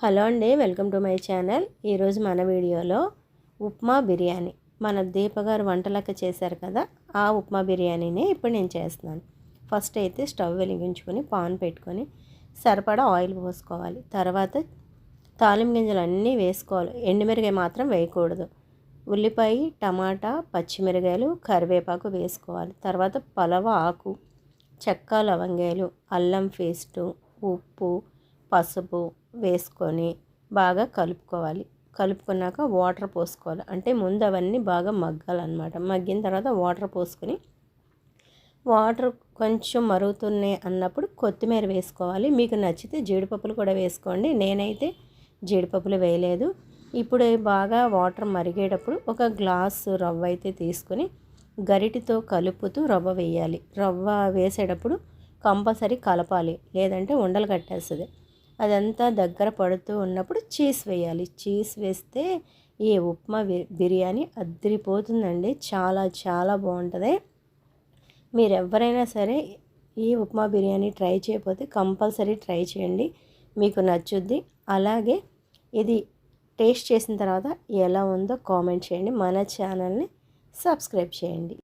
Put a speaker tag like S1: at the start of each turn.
S1: Hello అండి, welcome to my channel. ఈరోజు మన వీడియోలో ఉప్మా బిర్యానీ మన దీపగారు వంటలక్క చేశారు కదా, ఆ ఉప్మా బిర్యానీనే ఇప్పుడు నేను చేస్తున్నాను. ఫస్ట్ అయితే స్టవ్ వెలిగించుకొని పాన్ పెట్టుకొని సరిపడా ఆయిల్ పోసుకోవాలి. తర్వాత తాలింపు గింజలు అన్నీ వేసుకోవాలి. ఎండుమిరగాయ మాత్రం వేయకూడదు. ఉల్లిపాయ, టమాటా, పచ్చిమిరకాయలు, కరివేపాకు వేసుకోవాలి. తర్వాత పలవ ఆకు, చెక్క, లవంగాయలు, అల్లం పేస్టు, ఉప్పు, పసుపు వేసుకొని బాగా కలుపుకోవాలి. కలుపుకున్నాక వాటర్ పోసుకోవాలి. అంటే ముందు అవన్నీ బాగా మగ్గాలన్నమాట. మగ్గిన తర్వాత వాటర్ పోసుకొని వాటర్ కొంచెం మరుగుతున్నాయి అన్నప్పుడు కొత్తిమీర వేసుకోవాలి. మీకు నచ్చితే జీడిపప్పులు కూడా వేసుకోండి. నేనైతే జీడిపప్పులు వేయలేదు. ఇప్పుడు బాగా వాటర్ మరిగేటప్పుడు ఒక గ్లాసు రవ్వ అయితే తీసుకొని గరిటితో కలుపుతూ రవ్వ వేయాలి. రవ్వ వేసేటప్పుడు కంపల్సరీ కలపాలి, లేదంటే ఉండలు కట్టేస్తుంది. అదంతా దగ్గర పడుతూ ఉన్నప్పుడు చీజ్ వేయాలి. చీజ్ వేస్తే ఈ ఉప్మా బిర్యానీ అదిరిపోతుందండి. చాలా చాలా బాగుంటుంది. మీరు ఎవరైనా సరే ఈ ఉప్మా బిర్యానీ ట్రై చేయకపోతే కంపల్సరీ ట్రై చేయండి, మీకు నచ్చుద్ది. అలాగే ఇది టేస్ట్ చేసిన తర్వాత ఎలా ఉందో కామెంట్ చేయండి. మన ఛానల్ని సబ్స్క్రైబ్ చేయండి.